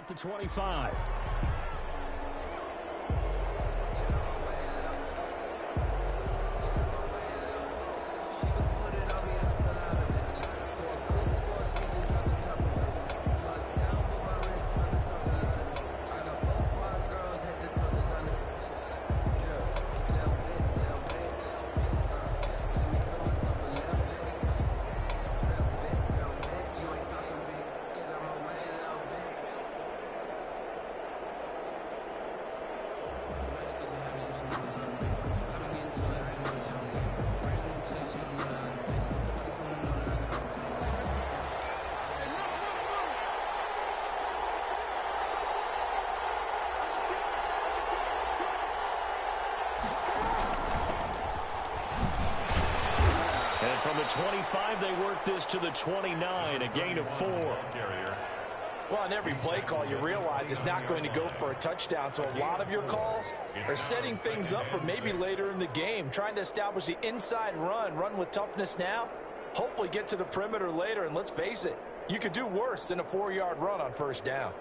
at the 25. And from the 25, they work this to the 29, a gain of 4. Well, on every play call, you realize it's not going to go for a touchdown, so a lot of your calls are setting things up for maybe later in the game, trying to establish the inside run with toughness now, hopefully get to the perimeter later, and let's face it, you could do worse than a 4-yard run on first down.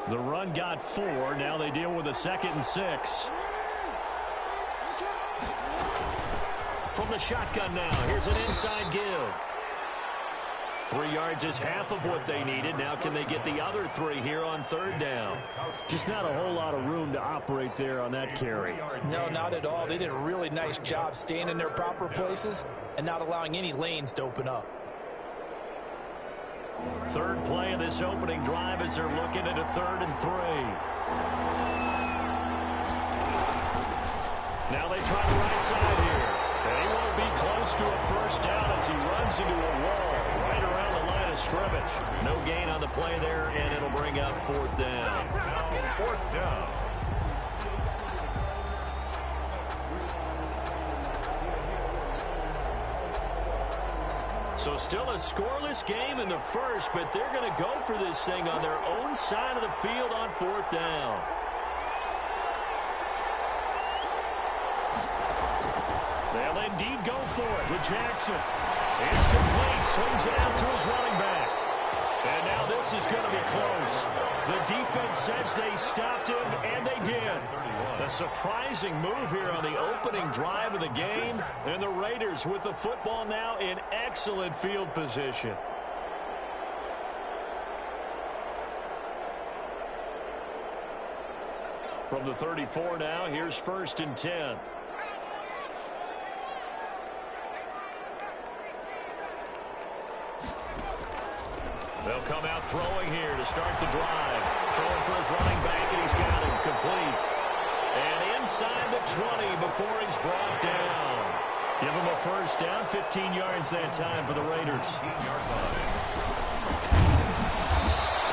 The run got 4. Now they deal with a 2nd and 6. From the shotgun now, here's an inside give. 3 yards is half of what they needed. Now can they get the other 3 here on 3rd down? Just not a whole lot of room to operate there on that carry. No, not at all. They did a really nice job staying in their proper places and not allowing any lanes to open up. 3rd play of this opening drive as they're looking at a 3rd and 3. Now they try the right side here. And he won't be close to a first down as he runs into a wall right around the line of scrimmage. No gain on the play there, and it'll bring up 4th down. 4th down. So still a scoreless game in the first, but they're going to go for this thing on their own side of the field on 4th down. They'll indeed go for it with Jackson. It's complete. Swings it out to his running back. And now this is going to be close. The defense says they stopped him, and they did. A surprising move here on the opening drive of the game. And the Raiders with the football now in excellent field position. From the 34 now, here's 1st and 10. They'll come out throwing here to start the drive. Throwing for his running back, and he's got him complete. And inside the 20 before he's brought down. Give him a first down, 15 yards that time for the Raiders. 15-yard line.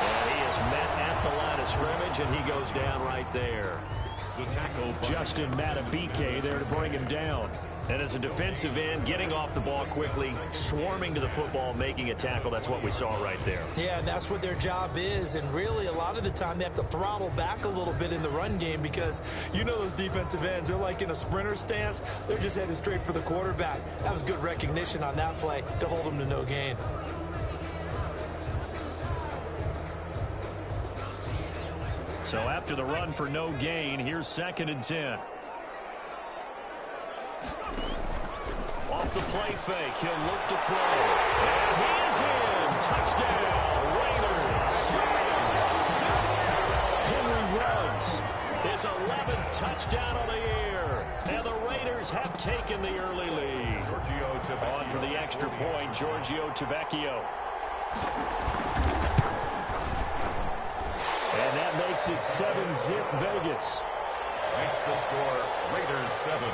And he is met at the line of scrimmage, and he goes down right there. The tackle, Justin Matabike there to bring him down. And as a defensive end, getting off the ball quickly, swarming to the football, making a tackle, that's what we saw right there. Yeah, and that's what their job is. And really, a lot of the time, they have to throttle back a little bit in the run game because you know those defensive ends, they're like in a sprinter stance. They're just headed straight for the quarterback. That was good recognition on that play to hold them to no gain. So after the run for no gain, here's 2nd and 10. Off the play fake, he'll look to throw. And he is in. Touchdown, Raiders. Henry Ruggs, his 11th touchdown of the year. And the Raiders have taken the early lead. On for the extra point, Giorgio Tavecchio. And that makes it 7-zip Vegas. Makes the score Raiders 7,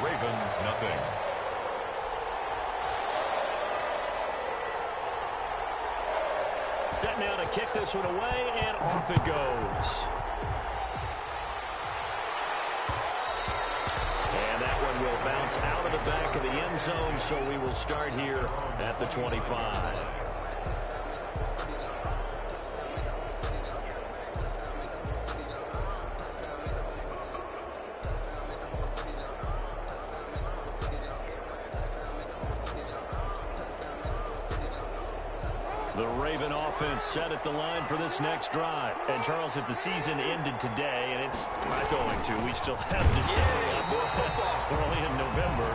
Ravens nothing. Set now to kick this one away, and off it goes. And that one will bounce out of the back of the end zone, so we will start here at the 25. The Raven offense set at the line for this next drive. And, Charles, if the season ended today, and it's not going to, we still have December left. We're only in November.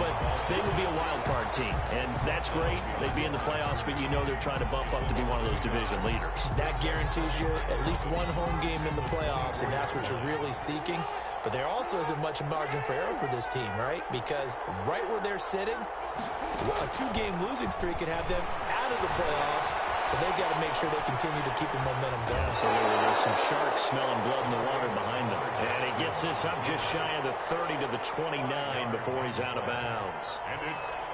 But they would be a wild card team. And that's great. They'd be in the playoffs, but you know they're trying to bump up to be one of those division leaders. That guarantees you at least one home game in the playoffs, and that's what you're really seeking. But there also isn't much margin for error for this team, right? Because right where they're sitting, a 2-game losing streak could have them out of the playoffs, so they've got to make sure they continue to keep the momentum going. Absolutely. There's some sharks smelling blood in the water behind them. And he gets this up just shy of the 30 to the 29 before he's out of bounds.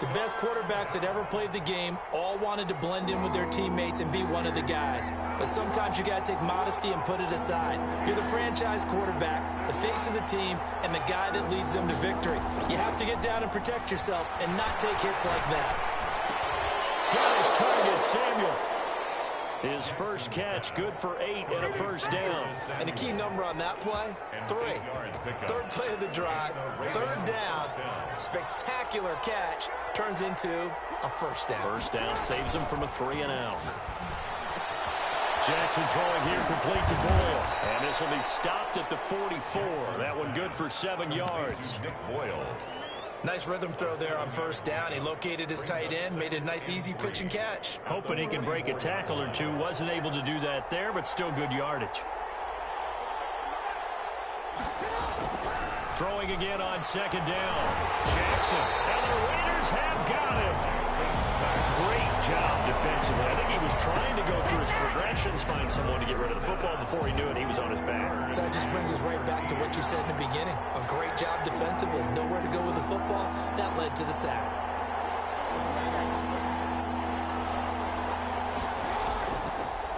The best quarterbacks that ever played the game all wanted to blend in with their teammates and be one of the guys. But sometimes you got to take modesty and put it aside. You're the franchise quarterback, the face of the team, and the guy that leads them to victory. You have to get down and protect yourself and not take hits like that. Got his target, Samuel. His first catch, good for 8 and a first down. And the key number on that play, 3. Third play of the drive, third down, spectacular catch, turns into a first down. First down saves him from a 3-and-out. Jackson throwing here complete to Boyle. And this will be stopped at the 44. That one good for 7 yards. Boyle. Nice rhythm throw there on first down. He located his tight end, made a nice easy pitch and catch. Hoping he can break a tackle or two. Wasn't able to do that there, but still good yardage. Throwing again on second down. Jackson. And the Raiders have got him. Great job defensively. I think he was trying to go through his progressions, find someone to get rid of the football. Before he knew it, he was on his back. So that just brings us right back to what you said in the beginning. A great job defensively. Nowhere to go with the football. That led to the sack.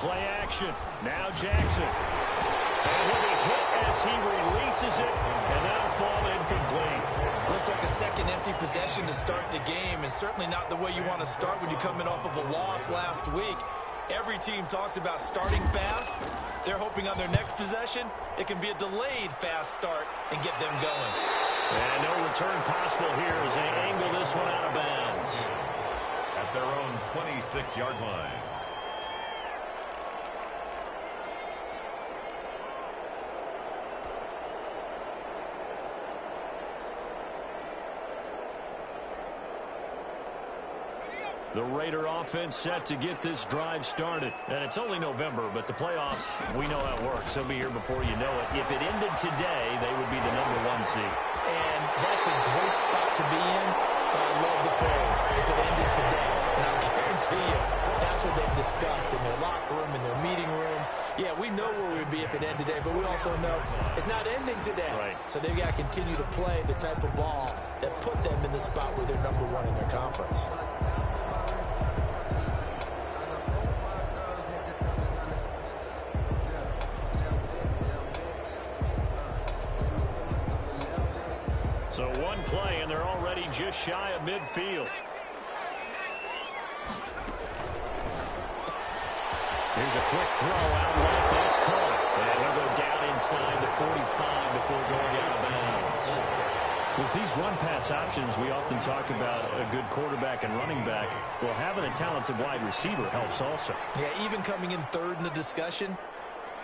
Play action. Now Jackson. And he'll be hit as he releases it, and that'll fall incomplete. Looks like a second empty possession to start the game, and certainly not the way you want to start when you're coming off of a loss last week. Every team talks about starting fast. They're hoping on their next possession, it can be a delayed fast start and get them going. And no return possible here as they angle this one out of bounds. At their own 26-yard line. The Raider offense set to get this drive started. And it's only November, but the playoffs, we know how it works. They'll be here before you know it. If it ended today, they would be the #1 seed. And that's a great spot to be in, but I love the phrase, if it ended today. And I'll guarantee you, that's what they've discussed in their locker room, in their meeting rooms. Yeah, we know where we'd be if it ended today, but we also know it's not ending today. Right. So they've got to continue to play the type of ball that put them in the spot where they're #1 in their conference. So one play, and they're already just shy of midfield. Here's a quick throw out left. That's caught. And he'll go down inside the 45 before going out of bounds. With these run-pass options, we often talk about a good quarterback and running back. Well, having a talented wide receiver helps also. Yeah, even coming in third in the discussion,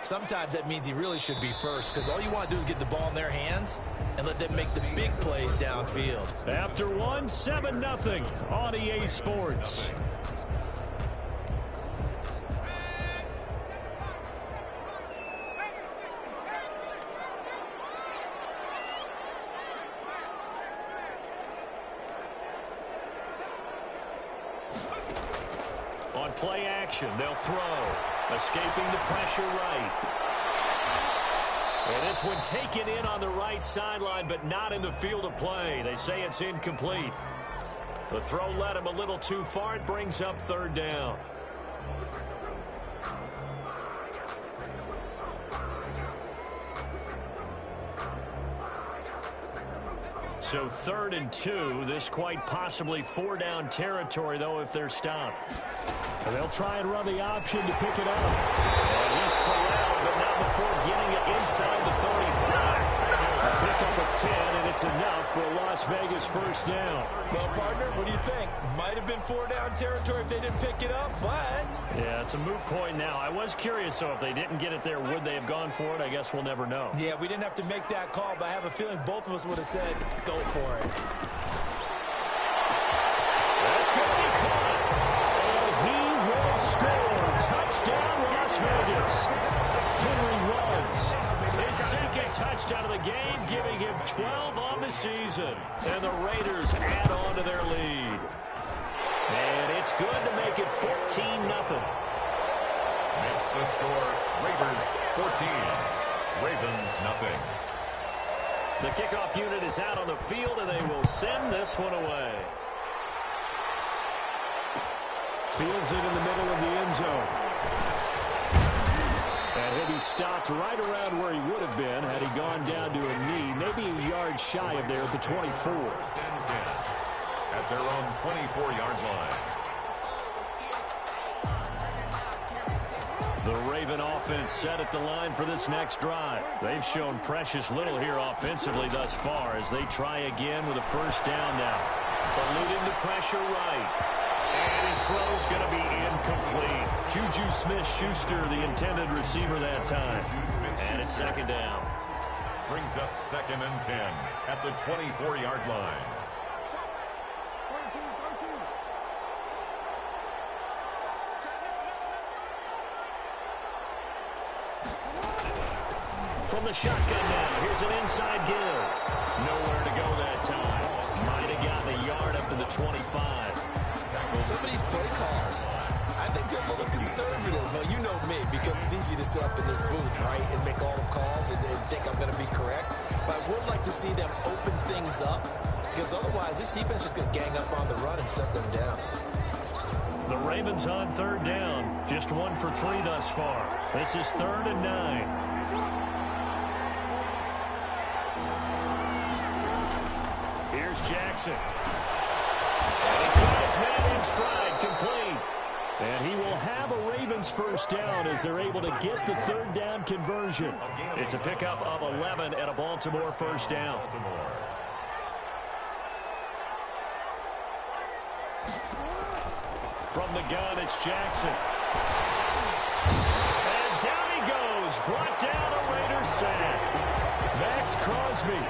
sometimes that means he really should be first, because all you want to do is get the ball in their hands and let them make the big plays downfield. After one, 7-0 on EA Sports. On play action, they'll throw. Escaping the pressure right. And this one taken in on the right sideline, but not in the field of play. They say it's incomplete. The throw led him a little too far. It brings up third down. So 3rd and 2. This quite possibly 4-down territory, though, if they're stopped. And they'll try and run the option to pick it up. And he's corralled, but not before getting it inside the 35. A pickup of 10, and it's enough for a Las Vegas first down. Well, partner, what do you think? Might have been 4-down territory if they didn't pick it up, but... Yeah, it's a moot point now. I was curious, so if they didn't get it there, would they have gone for it? I guess we'll never know. Yeah, we didn't have to make that call, but I have a feeling both of us would have said, go for it. That's going to be caught. And he will score. Touchdown, Las Vegas. Henry runs his second touchdown of the game, giving him 12 on the season. And the Raiders add on to their lead. And it's good to make it 14-0. Makes the score Raiders 14, Ravens nothing. The kickoff unit is out on the field, and they will send this one away. Fields it in the middle of the end zone. And he'll be stopped right around where he would have been had he gone down to a knee, maybe a yard shy of there at the 24. First and 10 at their own 24-yard line. The Raven offense set at the line for this next drive. They've shown precious little here offensively thus far as they try again with a first down now. Eluding the pressure right. And his throw's going to be incomplete. Juju Smith-Schuster, the intended receiver that time. And it's second down. Brings up second and 10 at the 24-yard line. From the shotgun now, here's an inside give. Nowhere to go that time. Might have gotten a yard up to the 25. Some of these play calls, I think they're a little conservative. Well, you know me, because it's easy to sit up in this booth, right, and make all the calls and think I'm going to be correct. But I would like to see them open things up, because otherwise this defense is going to gang up on the run and shut them down. The Ravens on third down. Just 1 for 3 thus far. This is 3rd and 9. Here's Jackson. And he's got his man in stride, complete. And he will have a Ravens first down as they're able to get the third down conversion. It's a pickup of 11 and a Baltimore first down. From the gun, it's Jackson. And down he goes. Brought down a Raiders sack. Max Crosby.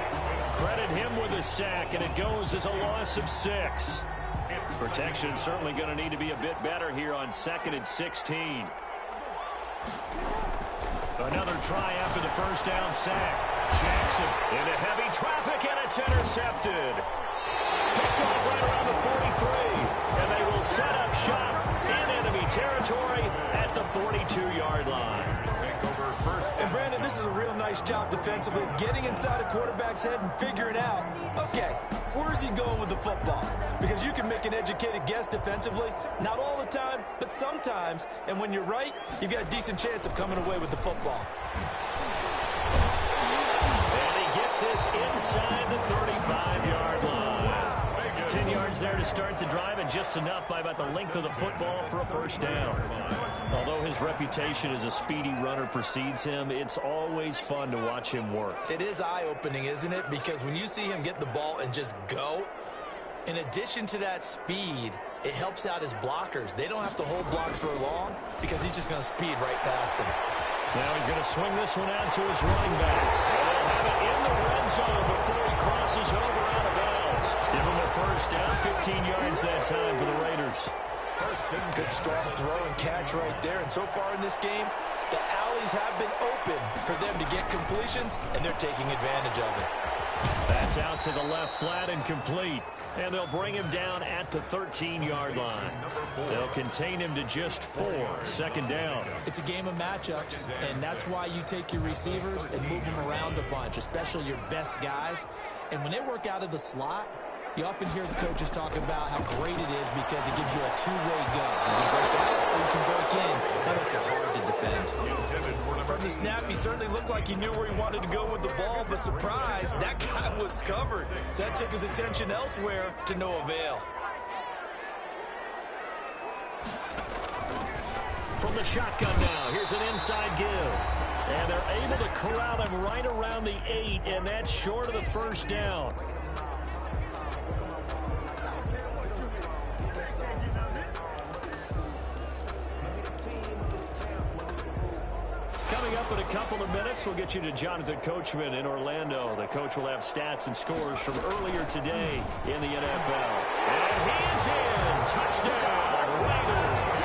Credit him with a sack, and it goes as a loss of 6. Protection certainly going to need to be a bit better here on 2nd and 16. Another try after the first down sack. Jackson into heavy traffic, and it's intercepted. Picked off right around the 43, and they will set up shop in enemy territory at the 42-yard line. And Brandon, this is a real nice job defensively of getting inside a quarterback's head and figuring out, okay, where's he going with the football? Because you can make an educated guess defensively, not all the time, but sometimes. And when you're right, you've got a decent chance of coming away with the football. And he gets this inside the 35-yard line. 10 yards there to start the drive, and just enough by about the length of the football for a first down. Although his reputation as a speedy runner precedes him, it's always fun to watch him work. It is eye-opening, isn't it? Because when you see him get the ball and just go, in addition to that speed, it helps out his blockers. They don't have to hold blocks for long because he's just going to speed right past them. Now he's going to swing this one out to his running back. And they'll have it in the red zone before he crosses over out of bounds. Give him a first down, 15 yards that time for the Raiders. Good strong throw and catch right there. And so far in this game, the alleys have been open for them to get completions, and they're taking advantage of it. That's out to the left flat and complete. And they'll bring him down at the 13-yard line. They'll contain him to just 4. Second down. It's a game of matchups, and that's why you take your receivers and move them around a bunch, especially your best guys. And when they work out of the slot, you often hear the coaches talk about how great it is because it gives you a two-way go. You can break out or you can break in. That makes it hard to defend. From the snap, he certainly looked like he knew where he wanted to go with the ball, but surprise, that guy was covered. So that took his attention elsewhere to no avail. From the shotgun now, here's an inside give. And they're able to corral him right around the 8, and that's short of the first down. Coming up in a couple of minutes, we'll get you to Jonathan Coachman in Orlando. The coach will have stats and scores from earlier today in the NFL. And he's in. Touchdown, Raiders.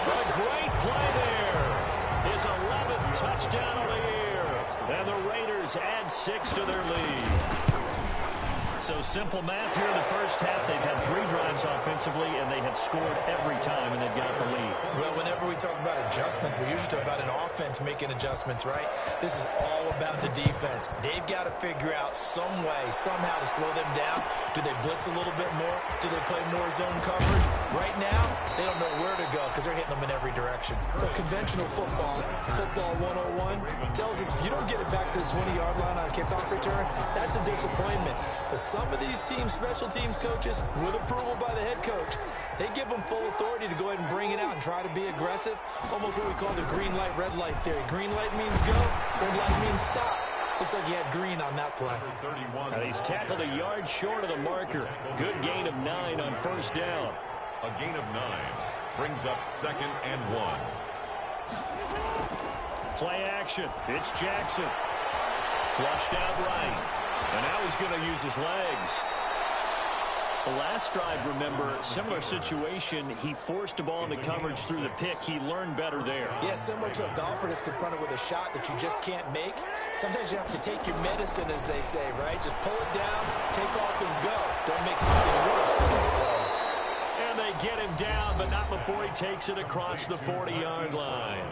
A great play there. His 11th touchdown of the year. And the Raiders add 6 to their lead. So simple math here in the first half. They've had 3 drives offensively, and they have scored every time, and they've got the lead. Well, whenever we talk about adjustments, we usually talk about an offense making adjustments, right? This is all about the defense. They've got to figure out some way, somehow to slow them down. Do they blitz a little bit more? Do they play more zone coverage? Right now, they don't know where to go because they're hitting them in every direction. Well, conventional football 101, tells us if you don't get it back to the 20-yard line on a kickoff return, that's a disappointment. But some of these teams, special teams coaches, with approval by the head coach, they give them full authority to go ahead and bring it out and try to be aggressive. Almost what we call the green light, red light theory. Green light means go, red light means stop. Looks like he had green on that play. And he's tackled a yard short of the marker. Good gain of 9 on first down. A gain of 9 brings up 2nd and 1. Play action. It's Jackson. Flushed out right. And now he's going to use his legs. The last drive, remember, similar situation. He forced a ball into coverage through the pick. He learned better there. Yeah, similar to a golfer that's confronted with a shot that you just can't make. Sometimes you have to take your medicine, as they say, right? Just pull it down, take off, and go. Don't make something worse than what it was. And they get him down, but not before he takes it across the 40-yard line.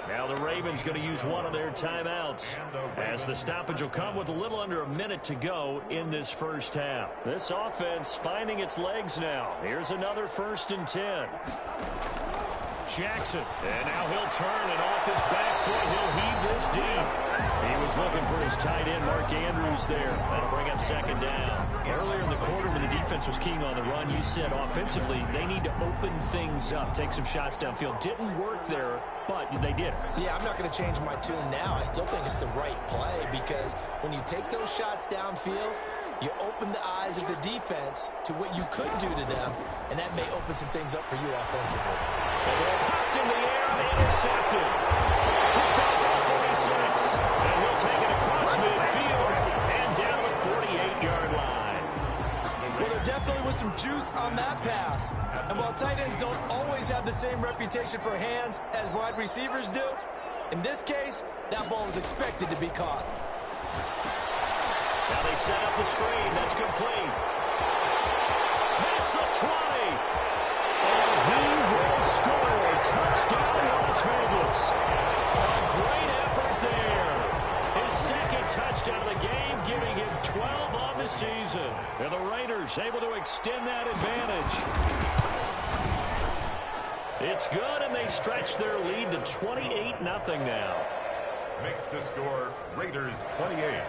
Now the Ravens going to use one of their timeouts, as the stoppage will come with a little under a minute to go in this first half. This offense finding its legs now. Here's another 1st and 10. Jackson, and now he'll turn, and off his back foot, he'll heave this deep. He was looking for his tight end, Mark Andrews, there. That'll bring up 2nd down. Earlier in the quarter, when the defense was keying on the run, you said offensively they need to open things up, take some shots downfield. Didn't work there, but they did. Yeah, I'm not going to change my tune now. I still think it's the right play, because when you take those shots downfield, you open the eyes of the defense to what you could do to them, and that may open some things up for you offensively. The ball popped in the air and intercepted. Picked up on 46. And we'll take it across midfield and down the 48-yard line. Well, there definitely was some juice on that pass. And while tight ends don't always have the same reputation for hands as wide receivers do, in this case, that ball was expected to be caught. Now they set up the screen. That's complete. Past the 20. And he will score. Touchdown, Las Vegas. A great effort there. His 2nd touchdown of the game, giving him 12 on the season. And the Raiders able to extend that advantage. It's good, and they stretch their lead to 28-0 now. Makes the score Raiders 28.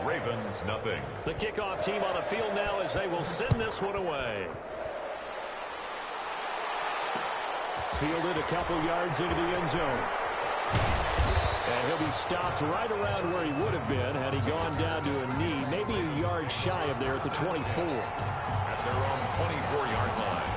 Ravens nothing. The kickoff team on the field now as they will send this one away. Fielded a couple yards into the end zone. And he'll be stopped right around where he would have been had he gone down to a knee, maybe a yard shy of there at the 24. At their own 24-yard line.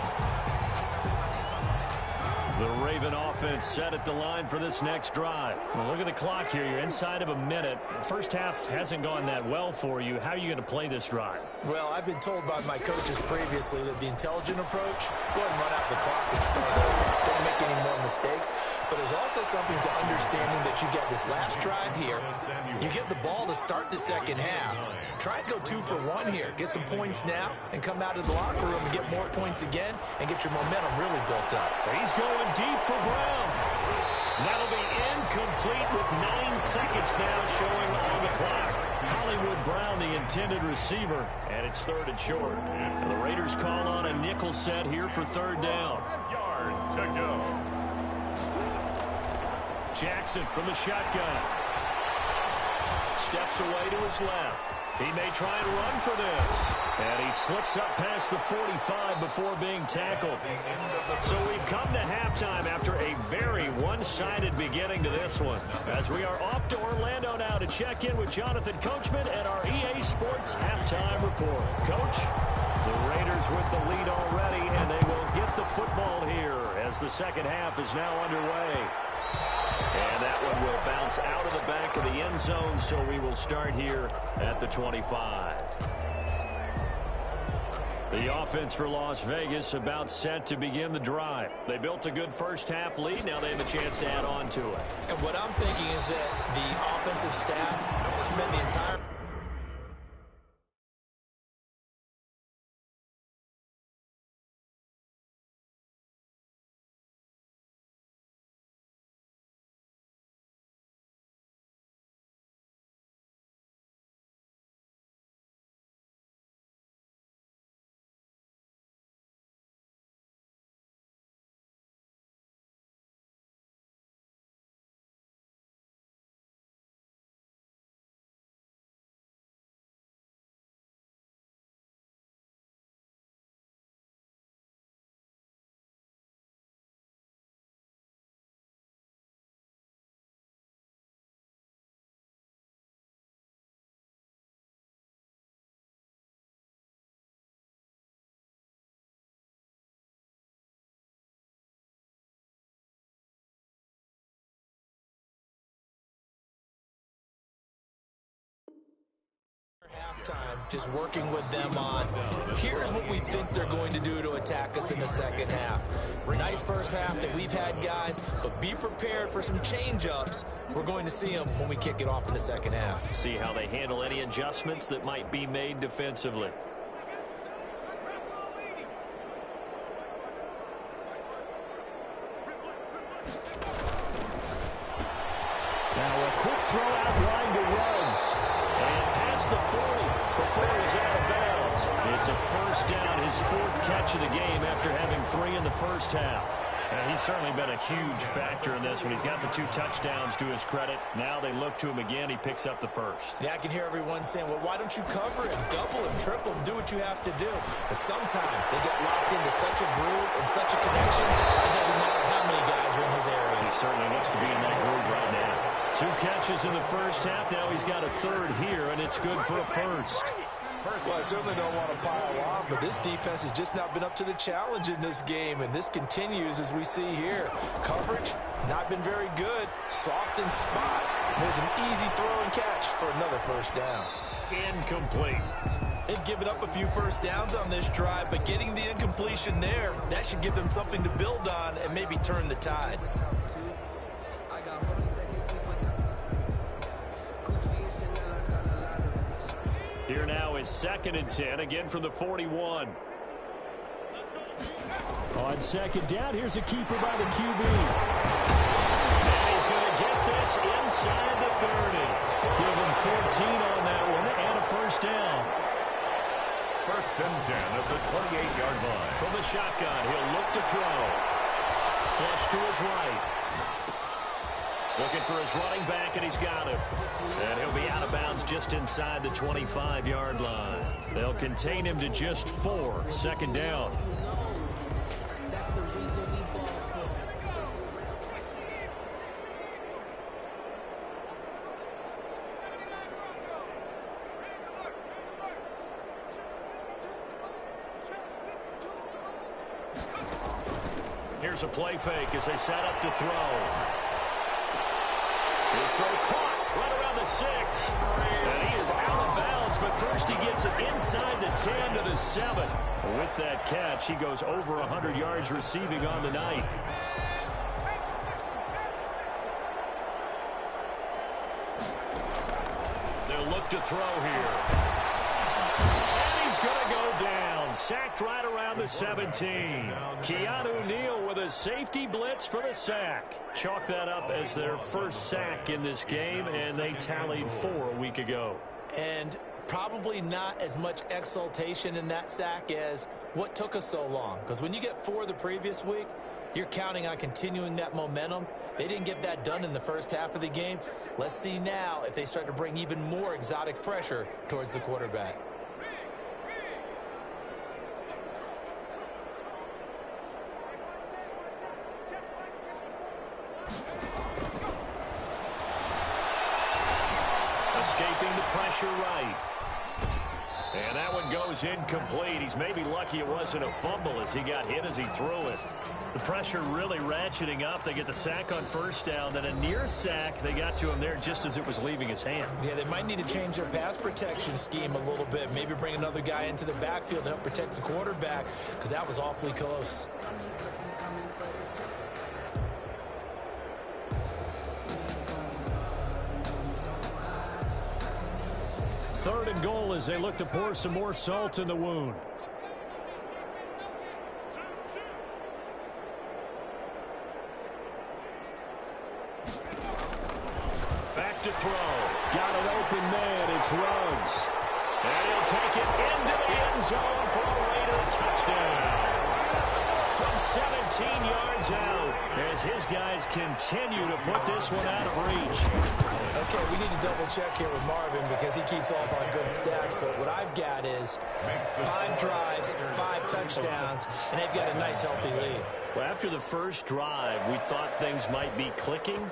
The Raven offense set at the line for this next drive. Well, look at the clock here. You're inside of a minute. First half hasn't gone that well for you. How are you going to play this drive? Well, I've been told by my coaches previously that the intelligent approach, go ahead and run out the clock and start over. Don't make any more mistakes. But there's also something to understanding that you get this last drive here. You get the ball to start the second half. Try and go 2 for 1 here. Get some points now and come out of the locker room and get more points again and get your momentum really built up. He's going deep for Brown. That'll be incomplete with 9 seconds now showing on the clock. Hollywood Brown, the intended receiver, and it's 3rd and short. The Raiders call on a nickel set here for 3rd down. Yard to go. Jackson from the shotgun. Steps away to his left. He may try and run for this. And he slips up past the 45 before being tackled. So we've come to halftime after a very one-sided beginning to this one. As we are off to Orlando now to check in with Jonathan Coachman and our EA Sports halftime report. Coach, the Raiders with the lead already, and they will get the football here as the second half is now underway. And that one will bounce out of the back of the end zone, so we will start here at the 25. The offense for Las Vegas about set to begin the drive. They built a good first-half lead. Now they have a chance to add on to it. And what I'm thinking is that the offensive staff spent the entire halftime, just working with them on here's what we think they're going to do to attack us in the second half. Nice first half that we've had, guys, but be prepared for some change-ups. We're going to see them when we kick it off in the second half. See how they handle any adjustments that might be made defensively. Now a quick throw out line to Ruggs. And past the 40 before he's out of bounds. It's a first down, his fourth catch of the game after having 3 in the first half. And he's certainly been a huge factor in this one. He's got the 2 touchdowns to his credit. Now they look to him again. He picks up the first. Yeah, I can hear everyone saying, well, why don't you cover him, double him, triple him, do what you have to do. But sometimes they get locked into such a groove and such a connection, it doesn't matter how many guys are in his area. He certainly looks to be in that groove right now. 2 catches in the first half. Now he's got a third here, and it's good for a first. Well, I certainly don't want to pile on, but this defense has just not been up to the challenge in this game, and this continues as we see here. Coverage, not been very good. Soft in spots. There's an easy throw and catch for another first down. Incomplete. They've given up a few first downs on this drive, but getting the incompletion there, that should give them something to build on and maybe turn the tide. Here now is 2nd and 10, again from the 41. On second down, here's a keeper by the QB. And he's going to get this inside the 30. Give him 14 on that one and a first down. 1st and 10 at the 28-yard line. From the shotgun, he'll look to throw. Flush to his right. Looking for his running back, and he's got him. And he'll be out of bounds just inside the 25-yard line. They'll contain him to just 4. 2nd down. Here's a play fake as they set up to throw. His throw caught right around the 6. And he is out of bounds, but first he gets it inside the 10 to the 7. With that catch, he goes over 100 yards receiving on the night. They'll look to throw here. And he's going to go down. Sacked right around the 17. Keanu Neal with a safety blitz for the sack. Chalk that up as their first sack in this game, and they tallied 4 a week ago. And probably not as much exultation in that sack as what took us so long. Because when you get 4 the previous week, You're counting on continuing that momentum. They didn't get that done in the first half of the game. Let's see now if they start to bring even more exotic pressure towards the quarterback. Escaping the pressure right. And that one goes incomplete. He's maybe lucky it wasn't a fumble as he got hit as he threw it. The pressure really ratcheting up. They get the sack on first down. Then a near sack. They got to him there just as it was leaving his hand. Yeah, they might need to change their pass protection scheme a little bit. Maybe bring another guy into the backfield to help protect the quarterback because that was awfully close. Third and goal as they look to pour some more salt in the wound. Back to throw. Got an open man. It's Ruggs. And he'll take it into the end zone for a Raider touchdown. From 17 yards out as his guys continue to put this one out of reach. Okay, we need to double check here with Marvin because he keeps all of our good stats, but what I've got is 5 drives, 5 touchdowns, and they've got a nice healthy lead. Well, after the first drive, we thought things might be clicking.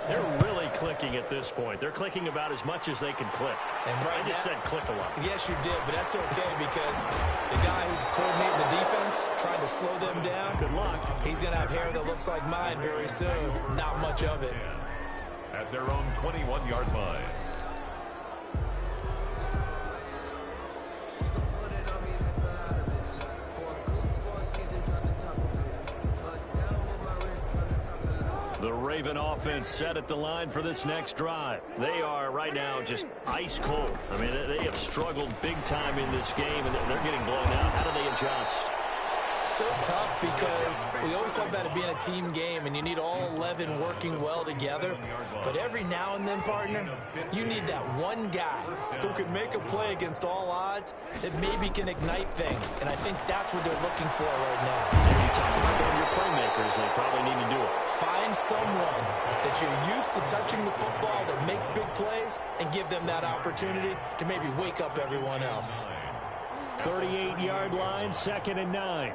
They're really clicking at this point. They're clicking about as much as they can click. And right I just said click a lot. Yes, you did, but that's okay because the guy who's coordinating the defense, trying to slow them down, good luck. He's going to have hair that looks like mine very soon. Not much of it. At their own 21-yard line. The Raven offense set at the line for this next drive. They are right now just ice cold. I mean, they have struggled big time in this game, and they're getting blown out. How do they adjust? So tough because we always talk about it being a team game and you need all 11 working well together. But every now and then, partner, you need that one guy who can make a play against all odds that maybe can ignite things. And I think that's what they're looking for right now. If you talk about one of your playmakers, they probably need to do it. Find someone that you're used to touching the football that makes big plays and give them that opportunity to maybe wake up everyone else. 38-yard line, 2nd and 9.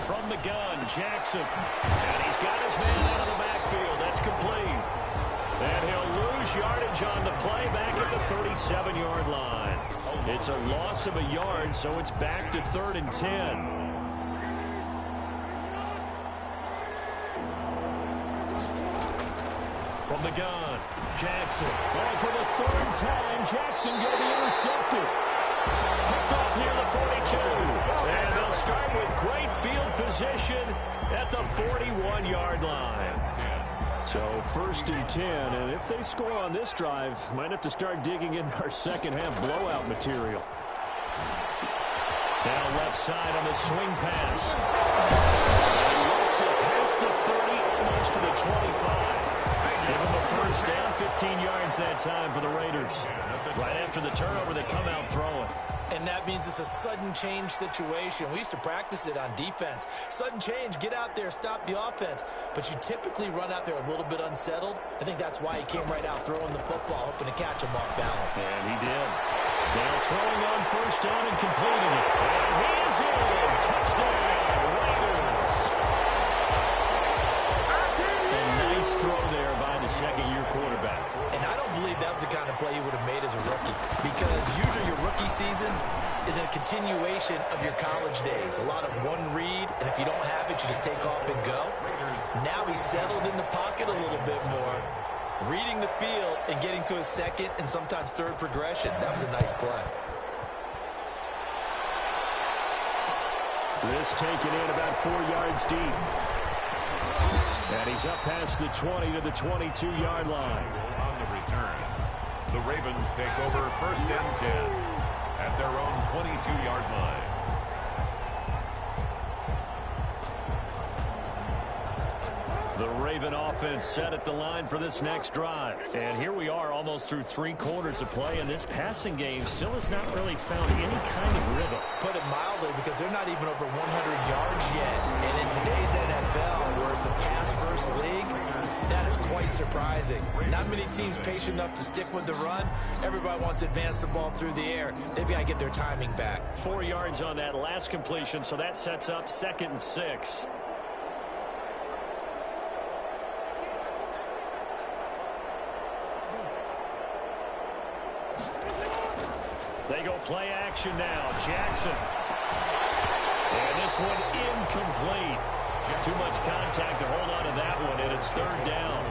From the gun, Jackson. And he's got his man out of the backfield. That's complete. And he'll lose yardage on the play back at the 37-yard line. It's a loss of a yard, so it's back to 3rd and 10. From the gun, Jackson. Oh, for the 3rd time, Jackson going to be intercepted. Picked off near the 42. And they'll start with great field position at the 41-yard line. So 1st and 10, and if they score on this drive, might have to start digging in our second half blowout material. Now left side on the swing pass. And works it past the 30, almost to the 25. Give them a first down, 15 yards that time for the Raiders. Right after the turnover, they come out throwing. And that means it's a sudden change situation. We used to practice it on defense. Sudden change, get out there, stop the offense. But you typically run out there a little bit unsettled. I think that's why he came right out throwing the football, hoping to catch him off balance. And he did. Now throwing on first down and completing it. And he is in. Touchdown, Raiders. A nice throw there by the second-year quarterback. And I don't believe that was the kind of play he would have made as a rookie, because usually your rookie season is a continuation of your college days. A lot of one read, and if you don't have it, you just take off and go. Now he's settled in the pocket a little bit more, reading the field and getting to his second and sometimes third progression. That was a nice play. This taken in about 4 yards deep. And he's up past the 20 to the 22-yard line. On the return, the Ravens take over 1st and 10 at their own 22-yard line. The Raven offense set at the line for this next drive. And here we are almost through 3 quarters of play, and this passing game still has not really found any kind of rhythm. Put it mildly. because they're not even over 100 yards yet. And in today's NFL, where it's a pass-first league, that is quite surprising. Not many teams patient enough to stick with the run. Everybody wants to advance the ball through the air. They've got to get their timing back. 4 yards on that last completion, so that sets up 2nd and 6. They go play action now. Jackson. And this one incomplete. Too much contact to hold on to that one, and it's 3rd down.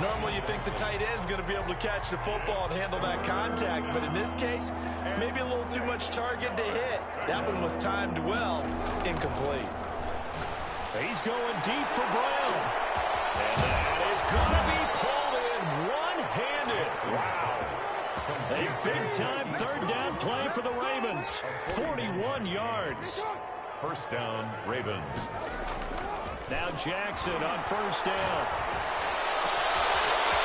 Normally you think the tight end's going to be able to catch the football and handle that contact, but in this case, maybe a little too much target to hit. That one was timed well. Incomplete. He's going deep for Brown. And that is going to be pulled in one-handed. Wow. A big-time 3rd down play for the Ravens. 41 yards. 1st down, Ravens. Now Jackson on 1st down.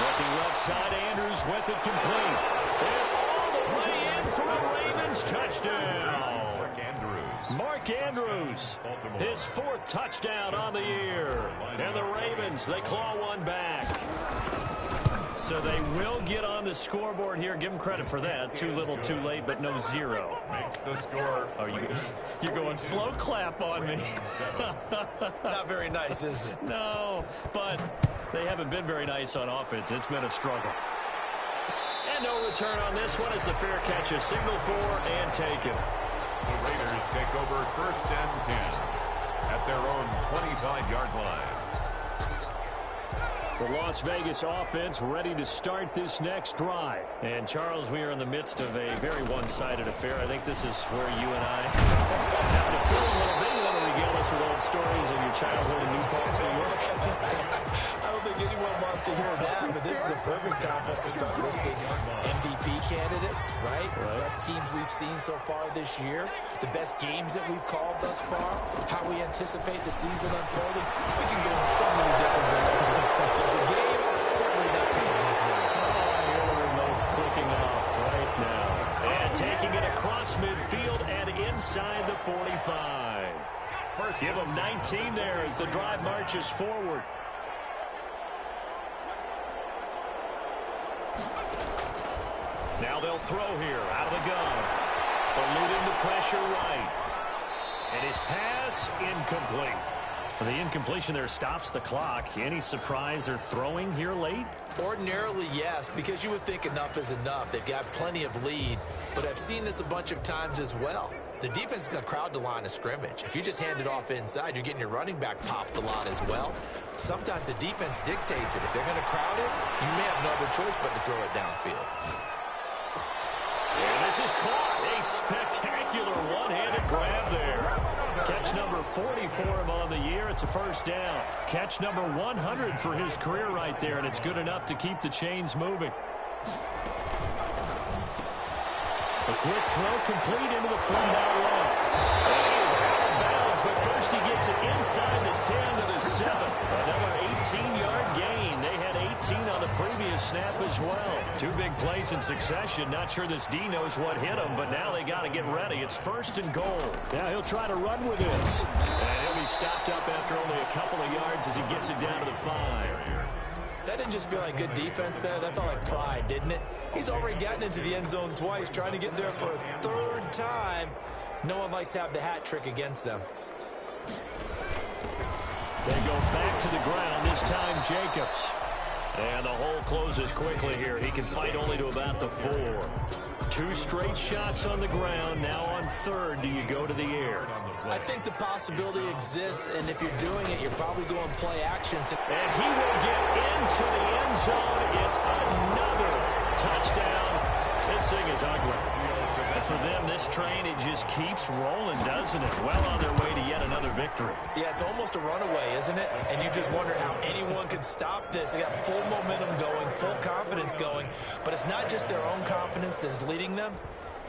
Working left side, Andrews with it complete. And all the way in for a Ravens touchdown. Mark Andrews, his 4th touchdown on the year. And the Ravens, they claw one back. So they will get on the scoreboard here. Give them credit for that. Too little, too late, but no 0. Makes the score. Oh, you're going slow clap on me. Not very nice, is it? No, but they haven't been very nice on offense. It's been a struggle. And no return on this one as the fair catch is signaled for and taken. The Raiders take over 1st and 10 at their own 25-yard line. The Las Vegas offense ready to start this next drive. And, Charles, we are in the midst of a very one-sided affair. I think this is where you and I have to feel a little bit. You want to regale us with old stories of your childhood in New Paltz, New York? I don't think anyone wants to hear that, but this is a perfect time for us to start listing MVP candidates, right? The best teams we've seen so far this year, the best games that we've called thus far, how we anticipate the season unfolding. We can go in so many different directions. The game certainly not taking us there. I hear the remote's clicking off right now. And taking it across midfield and inside the 45. Give them 19 there as the drive marches forward. Now they'll throw here out of the gun. Eluding the pressure right. And his pass incomplete. The incompletion there stops the clock. Any surprise they're throwing here late? Ordinarily, yes, because you would think enough is enough. They've got plenty of lead, but I've seen this a bunch of times as well. The defense is going to crowd the line of scrimmage. If you just hand it off inside, you're getting your running back popped a lot as well. Sometimes the defense dictates it. If they're going to crowd it, you may have no other choice but to throw it downfield. And this is caught. A spectacular one-handed grab there. Catch number 40 for him on the year. It's a 1st down. Catch number 100 for his career right there, and it's good enough to keep the chains moving. A quick throw complete into the flat out left. And he is out of bounds, but first he gets it inside the 10 to the 7. Another 18-yard gain. They had 18 on the previous snap as well. 2 big plays in succession. Not sure this D knows what hit him, but now they got to get ready. It's 1st and goal. Now he'll try to run with this. And he'll be stopped up after only a couple of yards as he gets it down to the 5. That didn't just feel like good defense there. That felt like pride, didn't it? He's already gotten into the end zone twice, trying to get there for a 3rd time. No one likes to have the hat trick against them. They go back to the ground, this time Jacobs. And the hole closes quickly here. He can fight only to about the 4. 2 straight shots on the ground. Now on 3rd, do you go to the air? I think the possibility exists, and if you're doing it, you're probably going play actions. And he will get into the end zone. It's another touchdown. This thing is ugly. And for them, this train, it just keeps rolling, doesn't it? Well on their way to yet another victory. Yeah, it's almost a runaway, isn't it? And you just wonder how anyone could stop this. They got full momentum going, full confidence going. But it's not just their own confidence that's leading them.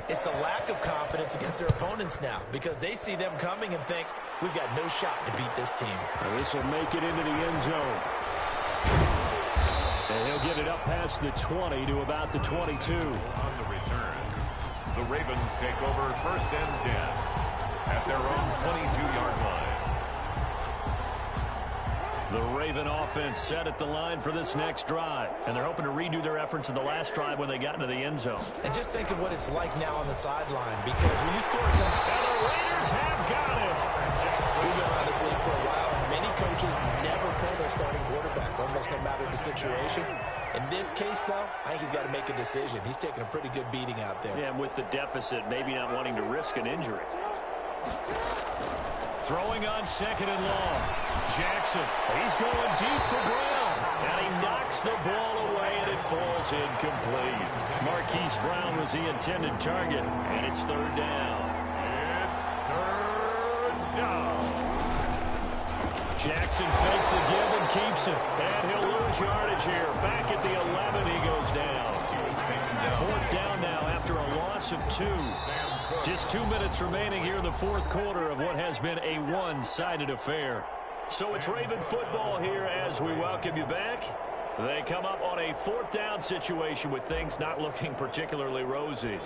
It's the lack of confidence against their opponents now, because they see them coming and think, we've got no shot to beat this team. Well, this will make it into the end zone. And he'll get it up past the 20 to about the 22. On the return, the Ravens take over 1st and 10 at their own 22-yard line. The Raven offense set at the line for this next drive, and they're hoping to redo their efforts in the last drive when they got into the end zone. And just think of what it's like now on the sideline, because when you score a touchdown, and the Raiders have got him. We've been around this league for a while, and many coaches never pull their starting quarterback, almost no matter the situation. In this case, though, I think he's got to make a decision. He's taking a pretty good beating out there. Yeah, and with the deficit, maybe not wanting to risk an injury. Throwing on second and long. Jackson, he's going deep for ground. And he knocks the ball away, and it falls incomplete. Marquise Brown was the intended target, and it's third down. It's third down. Jackson fakes the give and keeps it. And he'll lose yardage here. Back at the 11, he goes down. Fourth down now after a loss of 2. Just 2 minutes remaining here in the fourth quarter of what has been a one-sided affair. So it's Raven football here as we welcome you back. They come up on a fourth down situation with things not looking particularly rosy.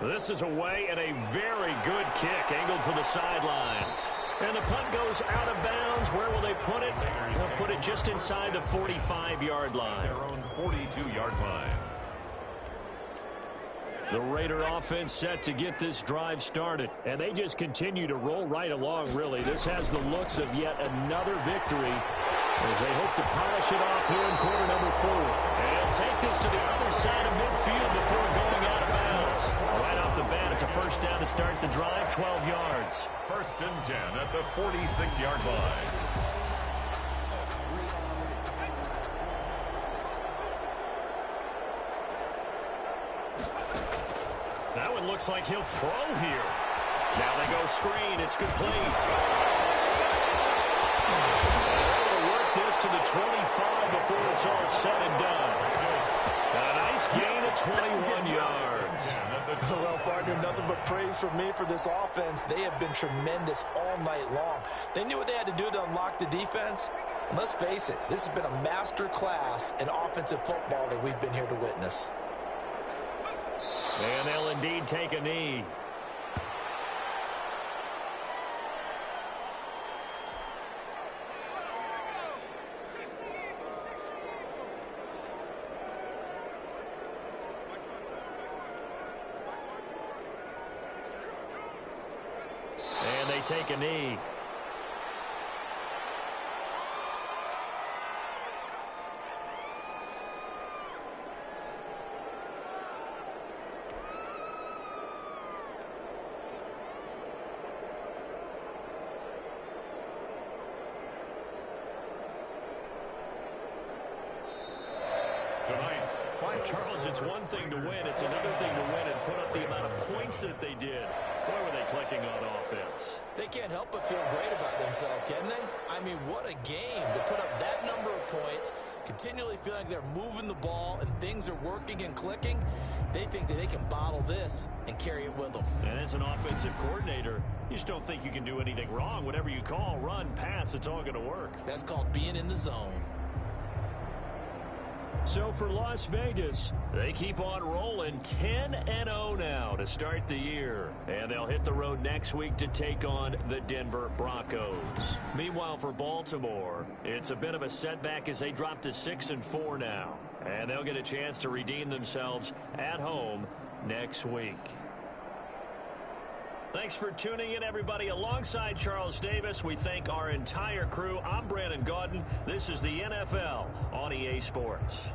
This is away and a very good kick angled for the sidelines. And the punt goes out of bounds. Where will they put it? They'll put it just inside the 45-yard line. Their own 42-yard line. The Raider offense set to get this drive started. And they just continue to roll right along, really. This has the looks of yet another victory as they hope to polish it off here in quarter number 4. And take this to the other side of midfield before going out of bounds. Right off the bat, it's a first down to start the drive, 12 yards. First and 10 at the 46-yard line. That one looks like he'll throw here. Now they go screen. It's complete. They'll work this to the 25 before it's all said and done. A nice gain of 21 yards. Well, partner, nothing but praise from me for this offense. They have been tremendous all night long. They knew what they had to do to unlock the defense. And let's face it, this has been a master class in offensive football that we've been here to witness. And they'll indeed take a knee. And they take a knee. Tonight's final. Charles, it's one thing to win. It's another thing to win and put up the amount of points that they did. Why were they clicking on offense? They can't help but feel great about themselves, can they? I mean, what a game to put up that number of points, continually feeling like they're moving the ball and things are working and clicking. They think that they can bottle this and carry it with them. And as an offensive coordinator, you just don't think you can do anything wrong. Whatever you call, run, pass, it's all going to work. That's called being in the zone. So for Las Vegas, they keep on rolling 10-0 now to start the year. And they'll hit the road next week to take on the Denver Broncos. Meanwhile, for Baltimore, it's a bit of a setback as they drop to 6-4 now. And they'll get a chance to redeem themselves at home next week. Thanks for tuning in, everybody. Alongside Charles Davis, we thank our entire crew. I'm Brandon Gaudin. This is the NFL on EA Sports.